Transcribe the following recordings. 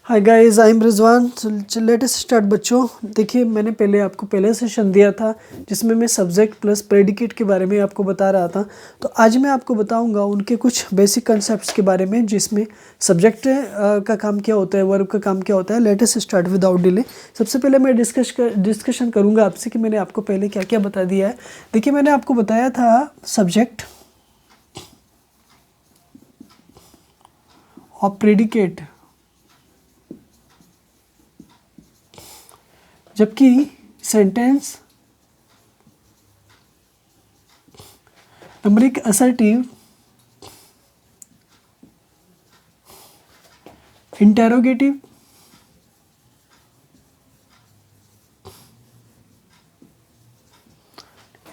Hi guys, I am Rizwan. Latest start बच्चों। देखिए, मैंने आपको पहले सेशन दिया था जिसमें मैं सब्जेक्ट प्लस प्रेडिकेट के बारे में आपको बता रहा था। तो आज मैं आपको बताऊंगा उनके कुछ बेसिक कंसेप्ट्स के बारे में, जिसमें सब्जेक्ट का काम क्या होता है, वर्ब का काम क्या होता है। Latest start without delay. सबसे पहले मैं डिस्कशन करूँगा आपसे कि मैंने आपको पहले क्या क्या बता दिया है। देखिए, मैंने आपको बताया था सब्जेक्ट और प्रेडिकेट, जबकि सेंटेंस नंबर एक assertive, interrogative,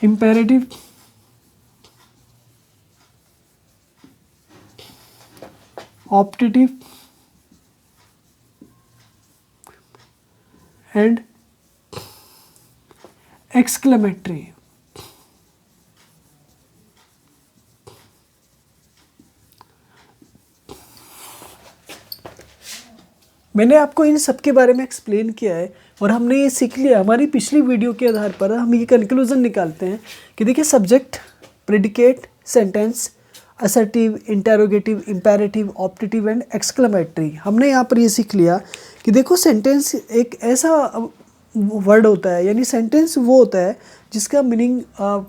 imperative, optative and exclamatory. मैंने आपको इन सब के बारे में एक्सप्लेन किया है और हमने ये सीख लिया। हमारी पिछली वीडियो के आधार पर हम ये कंक्लूजन निकालते हैं कि देखिए, subject, predicate, sentence, assertive, interrogative, imperative, optative and exclamatory. हमने यहाँ पर ये सीख लिया कि देखो, सेंटेंस एक ऐसा वर्ड होता है, यानी सेंटेंस वो होता है जिसका मीनिंग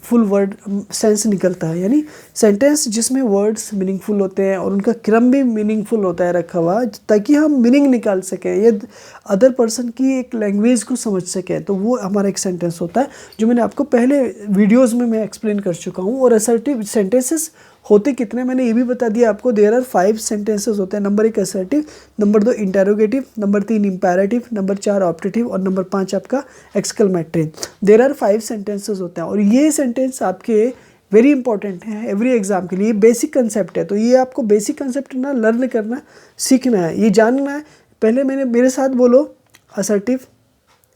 फुल वर्ड सेंस निकलता है। यानी सेंटेंस जिसमें वर्ड्स मीनिंगफुल होते हैं और उनका क्रम भी मीनिंगफुल होता है रखा हुआ, ताकि हम मीनिंग निकाल सकें, ये अदर पर्सन की एक लैंग्वेज को समझ सकें। तो वो हमारा एक सेंटेंस होता है, जो मैंने आपको पहले वीडियोज़ में मैं एक्सप्लेन कर चुका हूँ। और असर्टिव सेंटेंसेस होते कितने, मैंने ये भी बता दिया आपको। देयर आर 5 सेंटेंसेस होते हैं। Number 1 assertive, number 2 interrogative, number 3 imperative, number 4 optative और नंबर 5 आपका एक्सक्लेमेटरी। देयर आर 5 सेंटेंसेस होते हैं और ये सेंटेंस आपके वेरी इंपॉर्टेंट है एवरी एग्जाम के लिए। बेसिक कंसेप्ट है, तो ये आपको बेसिक कंसेप्ट ना लर्न करना, सीखना है, ये जानना है। पहले मेरे साथ बोलो, assertive,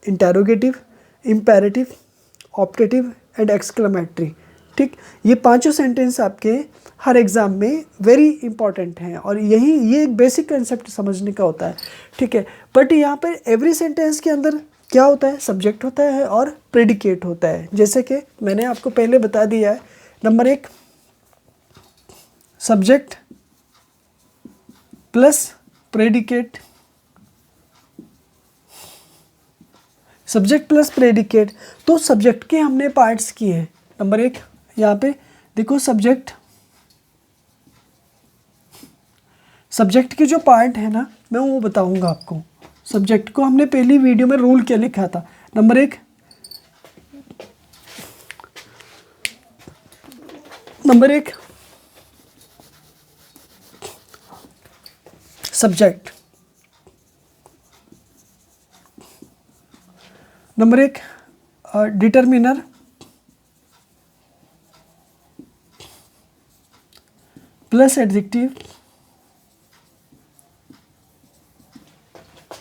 interrogative, imperative, optative and exclamatory. ठीक, ये पांचों सेंटेंस आपके हर एग्ज़ाम में वेरी इंपॉर्टेंट हैं और ये एक बेसिक कंसेप्ट समझने का होता है। ठीक है, बट यहाँ पर एवरी सेंटेंस के अंदर क्या होता है, सब्जेक्ट होता है और प्रेडिकेट होता है। जैसे कि मैंने आपको पहले बता दिया है, number 1 subject plus predicate, subject plus predicate. तो सब्जेक्ट के हमने पार्ट्स किए हैं। नंबर 1 यहाँ पे देखो, सब्जेक्ट के जो पार्ट है ना, मैं वो बताऊंगा आपको। सब्जेक्ट को हमने पहली वीडियो में रूल क्या लिखा था। Number 1 subject, number 1 determiner, plus adjective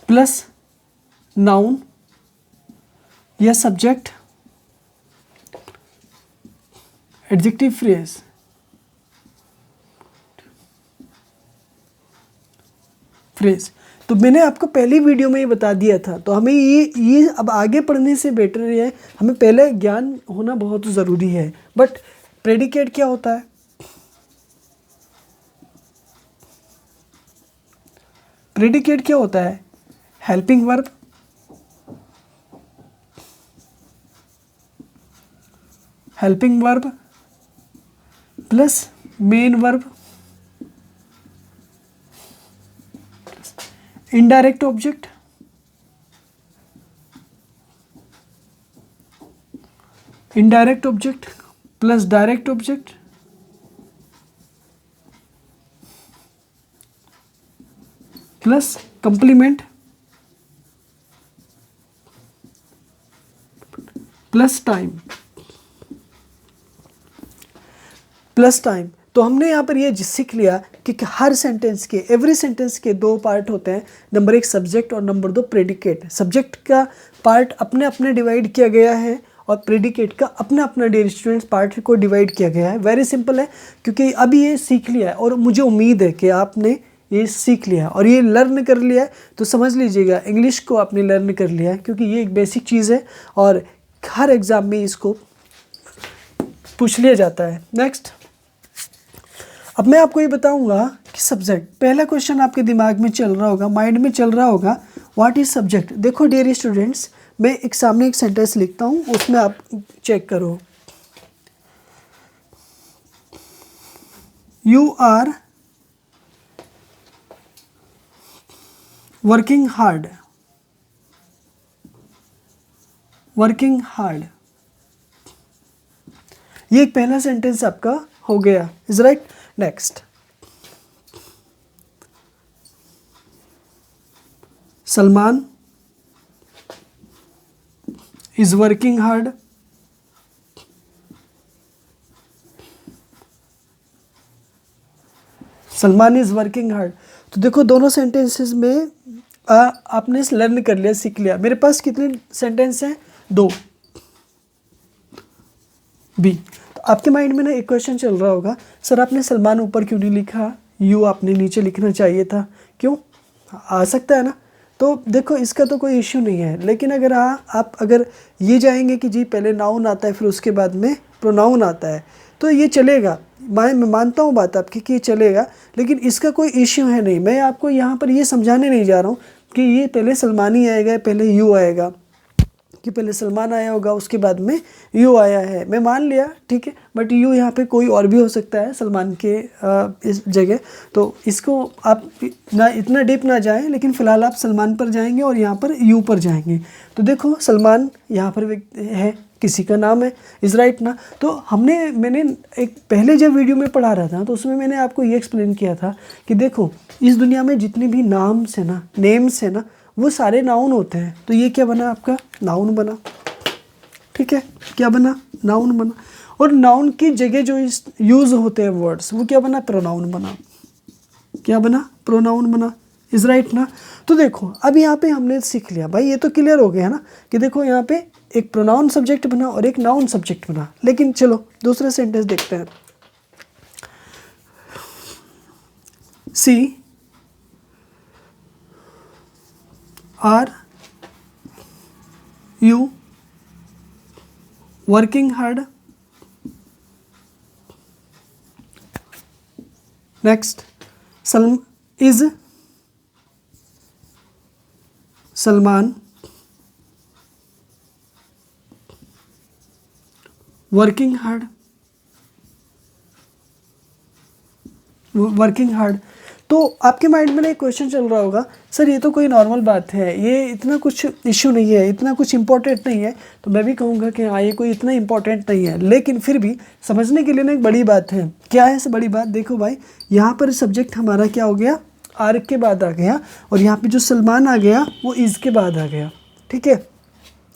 plus noun या सब्जेक्ट एडजेक्टिव फ्रेज। तो मैंने आपको पहली वीडियो में ये बता दिया था। तो हमें ये अब आगे पढ़ने से बेटर है, हमें पहले ज्ञान होना बहुत ज़रूरी है। बट प्रेडिकेट क्या होता है, प्रेडिकेट क्या होता है, helping verb, plus main verb, indirect object, plus direct object, plus complement, plus time. तो हमने यहाँ पर ये सीख लिया कि हर सेंटेंस के, एवरी सेंटेंस के 2 पार्ट होते हैं। नंबर 1 सब्जेक्ट और नंबर 2 प्रेडिकेट। सब्जेक्ट का पार्ट अपने अपने डिवाइड किया गया है और प्रेडिकेट का अपना अपना डियर स्टूडेंट्स पार्ट को डिवाइड किया गया है। वेरी सिंपल है, क्योंकि अभी ये सीख लिया है और मुझे उम्मीद है कि आपने ये सीख लिया और ये लर्न कर लिया है, तो समझ लीजिएगा इंग्लिश को आपने लर्न कर लिया है, क्योंकि ये एक बेसिक चीज़ है और हर एग्ज़ाम में इसको पूछ लिया जाता है। नेक्स्ट, अब मैं आपको ये बताऊंगा कि सब्जेक्ट, पहला क्वेश्चन आपके दिमाग में चल रहा होगा, माइंड में चल रहा होगा, व्हाट इज़ सब्जेक्ट। देखो डियर स्टूडेंट्स, मैं एक सामने एक सेंटेंस लिखता हूँ, उसमें आप चेक करो। You are working hard, working hard, ये एक पहला सेंटेंस आपका हो गया, is right. Next, Salman is working hard, Salman is working hard. तो देखो दोनों सेंटेंसेस में आपने लर्न कर लिया, सीख लिया। मेरे पास कितने सेंटेंस हैं? 2 बी। तो आपके माइंड में ना एक क्वेश्चन चल रहा होगा, सर आपने सलमान ऊपर क्यों नहीं लिखा, यू आपने नीचे लिखना चाहिए था, क्यों? आ सकता है ना। तो देखो इसका तो कोई इश्यू नहीं है, लेकिन अगर आप अगर ये जाएंगे कि जी पहले नाउन आता है फिर उसके बाद में प्रोनाउन आता है, तो ये चलेगा। मैं मानता हूँ बात आपकी कि ये चलेगा, लेकिन इसका कोई इश्यू है नहीं। मैं आपको यहाँ पर ये समझाने नहीं जा रहा हूँ कि ये पहले सलमान ही आएगा, पहले यू आएगा, कि पहले सलमान आया होगा उसके बाद में यू आया है। मैं मान लिया, ठीक है, बट यू यहाँ पे कोई और भी हो सकता है सलमान के इस जगह। तो इसको आप ना इतना डीप ना जाएं, लेकिन फ़िलहाल आप सलमान पर जाएंगे और यहाँ पर यू पर जाएंगे। तो देखो सलमान यहाँ पर है, किसी का नाम है, इज़ राइट ना। तो मैंने एक पहले जब वीडियो में पढ़ा रहा था तो उसमें मैंने आपको ये एक्सप्लेन किया था कि देखो इस दुनिया में जितने भी नाम्स है ना, नेम्स है ना, वो सारे नाउन होते हैं। तो ये क्या बना आपका? नाउन बना, ठीक है, क्या बना? नाउन बना। और नाउन की जगह जो यूज़ होते हैं वर्ड्स, वो क्या बना? प्रोनाउन बना। क्या बना? प्रोनाउन बना, इज राइट ना। तो देखो अब यहाँ पे हमने सीख लिया भाई, ये तो क्लियर हो गया ना कि देखो यहाँ पे एक प्रोनाउन सब्जेक्ट बना और एक नाउन सब्जेक्ट बना। लेकिन चलो दूसरा सेंटेंस देखते हैं। C are you working hard. Next, Salman working hard, working hard. तो आपके माइंड में ना एक क्वेश्चन चल रहा होगा, सर ये तो कोई नॉर्मल बात है, ये इतना कुछ इश्यू नहीं है, इतना कुछ इंपॉर्टेंट नहीं है। तो मैं भी कहूँगा कि हाँ ये कोई इतना इंपॉर्टेंट नहीं है, लेकिन फिर भी समझने के लिए ना एक बड़ी बात है। क्या है इस बड़ी बात? देखो भाई यहाँ पर सब्जेक्ट हमारा क्या हो गया? आर के बाद आ गया, और यहाँ पे जो सलमान आ गया वो इज़ के बाद आ गया, ठीक है।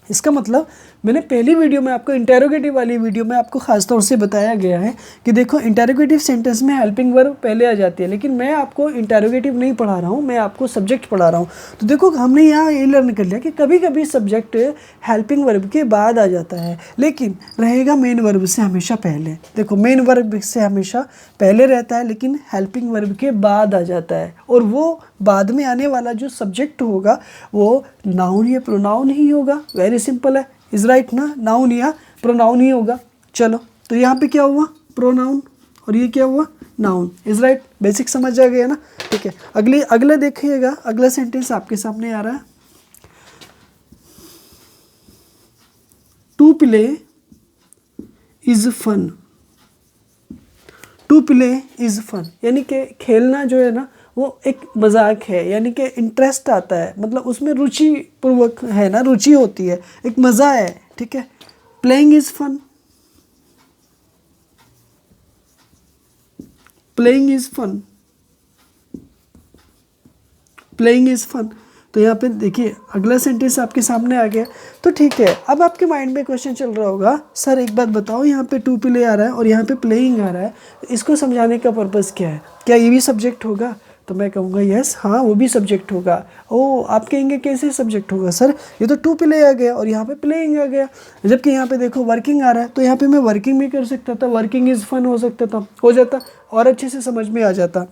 इसका मतलब मैंने पहली वीडियो में आपको इंटेरोगेटिव वाली वीडियो में आपको खास तौर से बताया गया है कि देखो इंटेरोगेटिव सेंटेंस में हेल्पिंग वर्ब पहले आ जाती है, लेकिन मैं आपको इंटेरोगेटिव नहीं पढ़ा रहा हूँ, मैं आपको सब्जेक्ट पढ़ा रहा हूँ। तो देखो हमने यहाँ ये लर्न कर लिया कि कभी कभी सब्जेक्ट हेल्पिंग वर्ब के बाद आ जाता है, लेकिन रहेगा मेन वर्ब से हमेशा पहले। देखो मेन वर्ब से हमेशा पहले रहता है, लेकिन हेल्पिंग वर्ब के बाद आ जाता है, और वो बाद में आने वाला जो सब्जेक्ट होगा वो नाउन या प्रोनाउन ही होगा। वेरी सिंपल है, इज राइट ना, नाउन या प्रोनाउन ही होगा। चलो तो यहाँ पे क्या हुआ? प्रोनाउन, और ये क्या हुआ? Noun, is right. बेसिक समझ आ गया ना, ठीक है। अगला देखिएगा, अगला सेंटेंस आपके सामने आ रहा है। To play is fun, to play is fun, यानी कि खेलना जो है ना वो एक मजाक है, यानी कि इंटरेस्ट आता है, मतलब उसमें रुचि पूर्वक है ना, रुचि होती है, एक मज़ा है, ठीक है। Playing is fun, playing is fun, playing is fun. तो यहाँ पे देखिए अगला सेंटेंस आपके सामने आ गया। तो ठीक है, अब आपके माइंड में क्वेश्चन चल रहा होगा, सर एक बात बताओ, यहाँ पे टू प्ले आ रहा है और यहाँ पे प्लेइंग आ रहा है, इसको समझाने का पर्पज़ क्या है? क्या ये भी सब्जेक्ट होगा? तो मैं कहूँगा यस, हाँ वो भी सब्जेक्ट होगा। ओ आप कहेंगे कैसे सब्जेक्ट होगा सर, ये तो टू प्ले आ गया और यहाँ पे प्लेइंग आ गया, जबकि यहाँ पे देखो वर्किंग आ रहा है। तो यहाँ पे मैं वर्किंग भी कर सकता था, वर्किंग इज़ फन हो सकता था, हो जाता और अच्छे से समझ में आ जाता।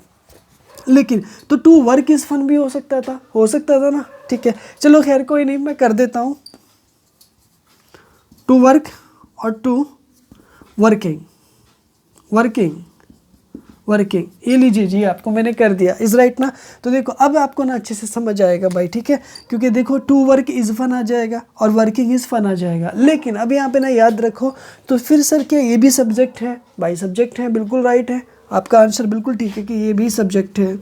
लेकिन तो टू वर्क इज़ फन भी हो सकता था ना, ठीक है। चलो खैर कोई नहीं, मैं कर देता हूँ टू वर्क और टू वर्किंग, वर्किंग ये लीजिए जी, आपको मैंने कर दिया, इज राइट ना। तो देखो अब आपको ना अच्छे से समझ आएगा भाई, ठीक है, क्योंकि देखो टू वर्क इज़ फन आ जाएगा और वर्किंग इज़ फन आ जाएगा। लेकिन अब यहाँ पे ना याद रखो, तो फिर सर क्या ये भी सब्जेक्ट है? भाई सब्जेक्ट है, बिल्कुल राइट है, आपका आंसर बिल्कुल ठीक है कि ये भी सब्जेक्ट है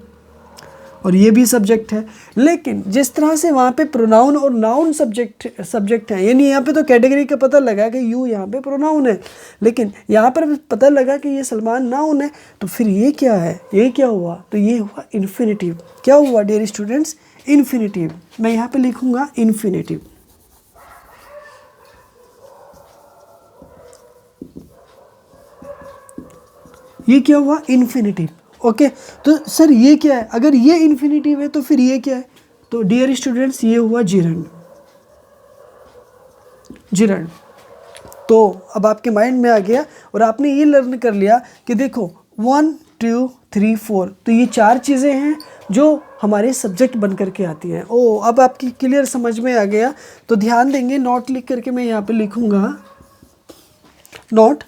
और ये भी सब्जेक्ट है। लेकिन जिस तरह से वहाँ पे प्रोनाउन और नाउन सब्जेक्ट है, यानी यहाँ पे तो कैटेगरी का पता लगा कि यू यहाँ पे प्रोनाउन है, लेकिन यहाँ पर पता लगा कि ये सलमान नाउन है, तो फिर ये क्या है, ये क्या हुआ? तो ये हुआ इन्फिनेटिव। क्या हुआ डियर स्टूडेंट्स? इन्फिनेटिव। मैं यहाँ पे लिखूँगा इन्फिनेटिव। ये क्या हुआ? इन्फिनेटिव। ओके, तो सर ये क्या है? अगर ये इन्फिनेटिव है तो फिर ये क्या है? तो डियर स्टूडेंट्स ये हुआ जिरंड। तो अब आपके माइंड में आ गया और आपने ये लर्न कर लिया कि देखो 1 2 3 4, तो ये 4 चीज़ें हैं जो हमारे सब्जेक्ट बन करके आती हैं। ओ अब आपकी क्लियर समझ में आ गया। तो ध्यान देंगे, नोट लिख करके मैं यहाँ पे लिखूँगा, note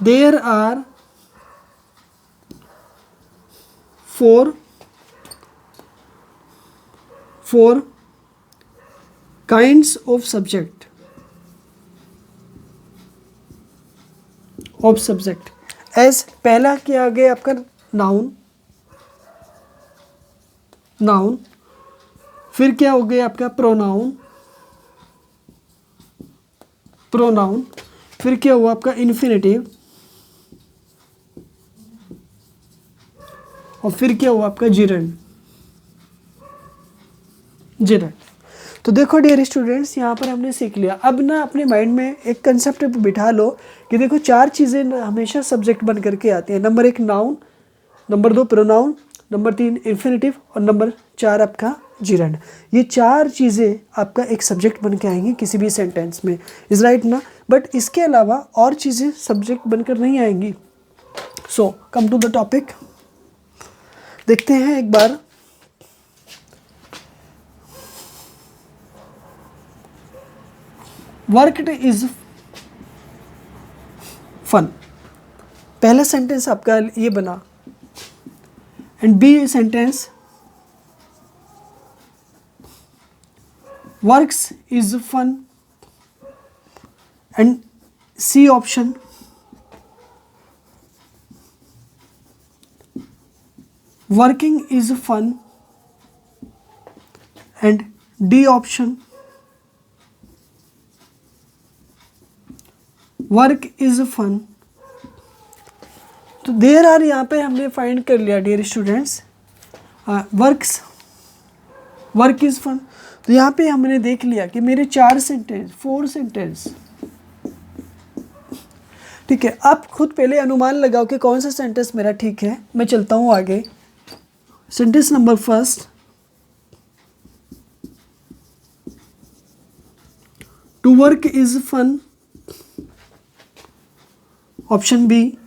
there are 4 kinds of subject as पहला क्या आ गया आपका? नाउन, फिर क्या हो गया आपका? प्रोनाउन, फिर क्या हुआ आपका? इन्फिनेटिव, और फिर क्या हुआ आपका? जिरंड। तो देखो डियर स्टूडेंट्स, यहाँ पर हमने सीख लिया। अब ना अपने माइंड में एक कंसेप्ट बिठा लो कि देखो 4 चीज़ें हमेशा सब्जेक्ट बन करके आती हैं। Number 1 noun, number 2 pronoun, number 3 infinitive और नंबर 4 आपका जिरंड। ये 4 चीज़ें आपका एक सब्जेक्ट बन के आएंगी किसी भी सेंटेंस में, इज राइट ना। बट इसके अलावा और चीज़ें सब्जेक्ट बनकर नहीं आएंगी। So come to the topic, देखते हैं एक बार। वर्कड इज फन, पहला सेंटेंस आपका ये बना, and B sentence works is fun, and C option working is fun, and D option work is fun। तो देयर आर यहाँ पे हमने फाइंड कर लिया dear students, work is fun. तो यहाँ पे हमने देख लिया कि मेरे 4 सेंटेंस, ठीक है। आप खुद पहले अनुमान लगाओ कि कौन सा सेंटेंस मेरा ठीक है। मैं चलता हूँ आगे। Sentence number first, to work is fun, option B.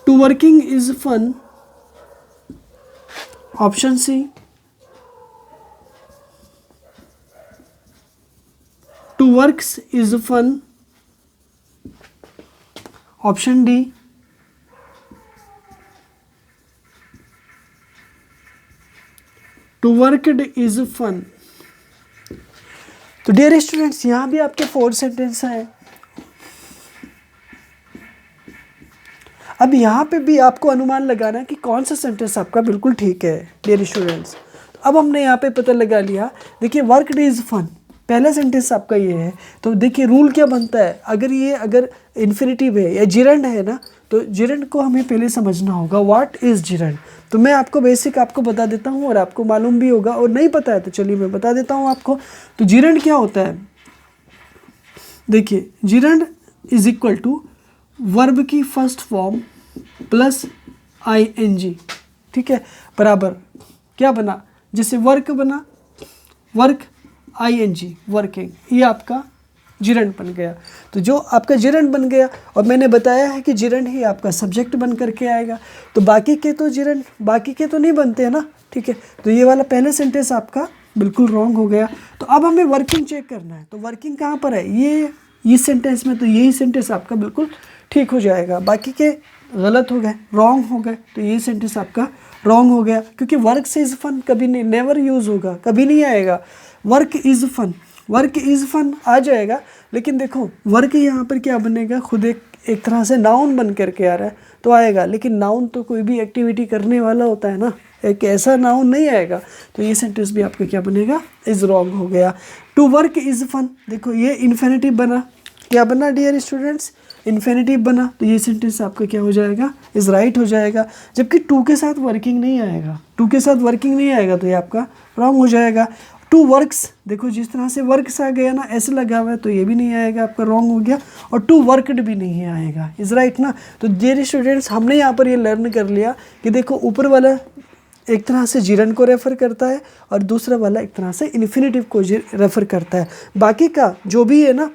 To working is fun, option C. To works is fun, option D. To worked is fun. तो डियर स्टूडेंट्स, यहाँ भी आपके 4 सेंटेंस हैं। अब यहाँ पे भी आपको अनुमान लगाना है कि कौन सा सेंटेंस आपका बिल्कुल ठीक है डियर स्टूडेंट्स। तो अब हमने यहाँ पे पता लगा लिया। देखिए वर्कड इज फन, पहला सेंटेंस आपका ये है। तो देखिए रूल क्या बनता है, अगर इन्फिनेटिव है या जिरंड है ना, तो जिरंड को हमें पहले समझना होगा, व्हाट इज जिरंड। तो मैं आपको बेसिक आपको बता देता हूँ और आपको मालूम भी होगा, और नहीं पता है तो चलिए मैं बता देता हूँ आपको। तो जिरंड क्या होता है, देखिए gerund is equal to verb की फर्स्ट फॉर्म प्लस ING, ठीक है, बराबर क्या बना, जैसे वर्क बना, वर्क ING वर्किंग, ये आपका जिरंड बन गया। तो जो आपका जिरंड बन गया, और मैंने बताया है कि जिरंड ही आपका सब्जेक्ट बन करके आएगा। तो बाकी के तो जिरंड, बाकी के तो नहीं बनते हैं ना, ठीक है। तो ये वाला पहले सेंटेंस आपका बिल्कुल रॉन्ग हो गया। तो अब हमें वर्किंग चेक करना है। तो वर्किंग कहाँ पर है, ये इस सेंटेंस में, तो यही सेंटेंस आपका बिल्कुल ठीक हो जाएगा। बाकी के गलत हो गए, रॉन्ग हो गए, तो ये सेंटेंस आपका रॉन्ग हो गया, क्योंकि वर्क से इज़ फन कभी नहीं, नेवर यूज़ होगा, कभी नहीं आएगा। Work is fun, work is fun आ जाएगा, लेकिन देखो वर्क यहाँ पर क्या बनेगा, खुद एक तरह से नाउन बन करके आ रहा है तो आएगा, लेकिन नाउन तो कोई भी एक्टिविटी करने वाला होता है ना, एक ऐसा नाउन नहीं आएगा। तो ये सेंटेंस भी आपका क्या बनेगा, इज़ रॉन्ग हो गया। टू वर्क इज़ फन, देखो ये इन्फिनिटिव बना, क्या बना डियर स्टूडेंट्स, इन्फिनिटिव बना, तो ये सेंटेंस आपका क्या हो जाएगा, इज़ राइट हो जाएगा। जबकि टू के साथ वर्किंग नहीं आएगा, टू के साथ वर्किंग नहीं आएगा, तो ये आपका रॉन्ग हो जाएगा। टू वर्क्स, देखो जिस तरह से वर्क्स आ गया ना, ऐसे लगा हुआ है, तो ये भी नहीं आएगा, आपका रॉन्ग हो गया। और टू वर्कड भी नहीं आएगा, इज़ राइट ना। तो डियर स्टूडेंट्स, हमने यहाँ पर ये लर्न कर लिया कि देखो ऊपर वाला एक तरह से जिरंड को रेफ़र करता है, और दूसरा वाला एक तरह से इन्फिनिटिव को रेफ़र करता है। बाकी का जो भी है ना,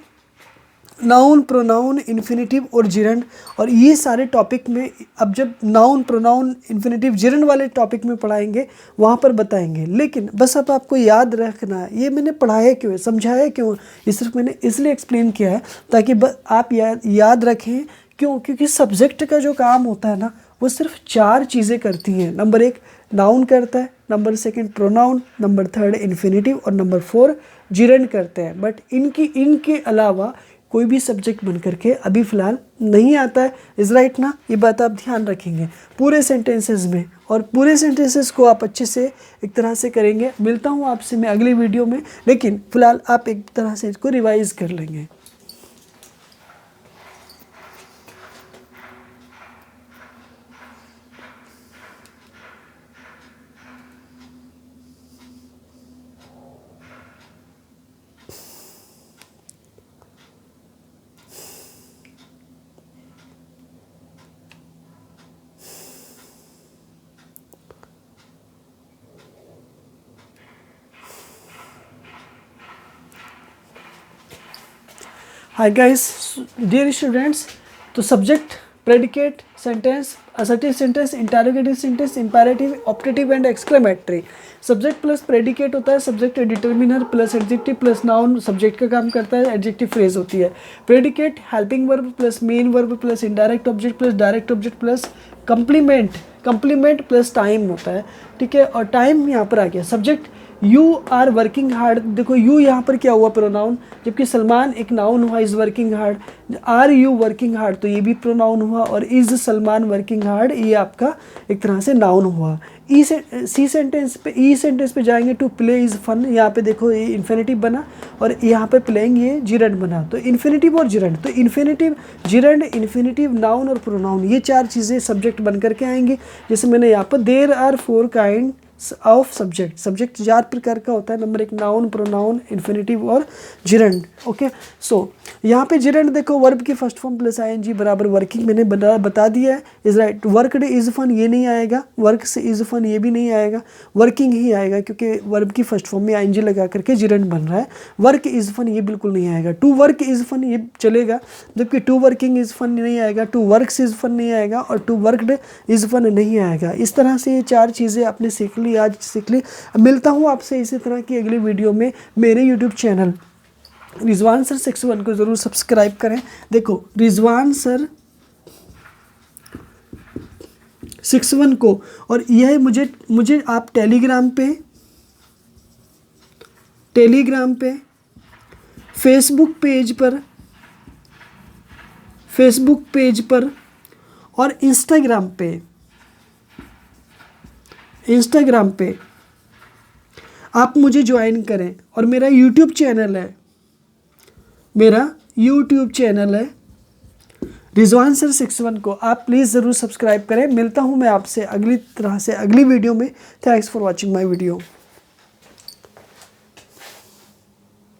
नाउन, प्रोनाउन, इन्फिनिटिव और जिरंड, और ये सारे टॉपिक में अब जब नाउन, प्रोनाउन, इन्फिनिटिव, जिरंड वाले टॉपिक में पढ़ाएंगे वहाँ पर बताएंगे। लेकिन बस अब आपको याद रखना है, ये मैंने पढ़ाया क्यों है, समझाया क्यों, ये सिर्फ मैंने इसलिए एक्सप्लेन किया है ताकि आप याद रखें। क्यों, क्योंकि सब्जेक्ट का जो काम होता है ना, वो सिर्फ 4 चीज़ें करती हैं। नंबर 1 नाउन करता है, नंबर 2 प्रोनाउन, नंबर 3 इन्फिनिटिव, और नंबर 4 जिरंड करते हैं। बट इनके अलावा कोई भी सब्जेक्ट बन करके अभी फ़िलहाल नहीं आता है, इज़ राइट ना। ये बात आप ध्यान रखेंगे पूरे सेंटेंसेस में, और पूरे सेंटेंसेस को आप अच्छे से एक तरह से करेंगे। मिलता हूँ आपसे मैं अगली वीडियो में, लेकिन फ़िलहाल आप एक तरह से इसको रिवाइज़ कर लेंगे। हाय गाइस, डियर स्टूडेंट्स, तो subject, predicate, sentence, assertive sentence, interrogative sentence, imperative, optative and exclamatory. Subject plus predicate होता है, subject determiner plus adjective plus noun subject का काम करता है, एडजेक्टिव फ्रेज होती है। Predicate helping verb plus main verb plus indirect object plus direct object plus complement plus time होता है, ठीक है। और टाइम यहाँ पर आ गया। Subject you are working hard, देखो यू यहाँ पर क्या हुआ, प्रोनाउन, जबकि सलमान एक नाउन हुआ, is working hard. Are you working hard, तो ये भी प्रोनाउन हुआ, और इज़ सलमान वर्किंग हार्ड, ये आपका एक तरह से नाउन हुआ। ई सेंटेंस पे जाएंगे, टू प्ले इज़ फन, यहाँ पे देखो ये इन्फिनिटिव बना, और यहाँ पे प्लेइंग ये जिरंड बना। तो इन्फिनिटिव और जिरंड, तो इन्फिनिटिव, जिरंड, इन्फिनिटिव, नाउन और प्रोनाउन, ये 4 चीज़ें सब्जेक्ट बन करके आएंगी। जैसे मैंने यहाँ पर there are 4 kind of subject, subject 4 प्रकार का होता है। नंबर 1 नाउन, प्रोनाउन, इन्फिनिटिव और जिरंड। ओके, सो यहाँ पे जिरंड देखो, वर्ब की फर्स्ट फॉर्म प्लस आईएनजी बराबर वर्किंग, मैंने बता दिया है, is right. Worked is fun, ये नहीं आएगा, वर्क से इज फन ये भी नहीं आएगा, वर्किंग ही आएगा, क्योंकि वर्ब की फर्स्ट फॉर्म में आईएनजी लगा करके जिरंड बन रहा है। वर्क इज फन ये बिल्कुल नहीं आएगा। टू वर्क इज फन ये चलेगा, जबकि टू वर्किंग इज फन नहीं आएगा, टू वर्क्स इज फन नहीं आएगा, और टू वर्कड इज फन नहीं आएगा। इस तरह से ये 4 चीज़ें आपने सीख ली, आज सीख ली। मिलता हूँ आपसे इसी तरह की अगली वीडियो में। मेरे यूट्यूब चैनल रिजवान सर 61 को ज़रूर सब्सक्राइब करें। देखो रिजवान सर 61 को, और यह मुझे आप टेलीग्राम पे, फेसबुक पेज पर और इंस्टाग्राम पे आप मुझे ज्वाइन करें। और मेरा यूट्यूब चैनल है रिजवान सर 61 को आप प्लीज़ ज़रूर सब्सक्राइब करें। मिलता हूं मैं आपसे अगली वीडियो में। Thanks for watching my video.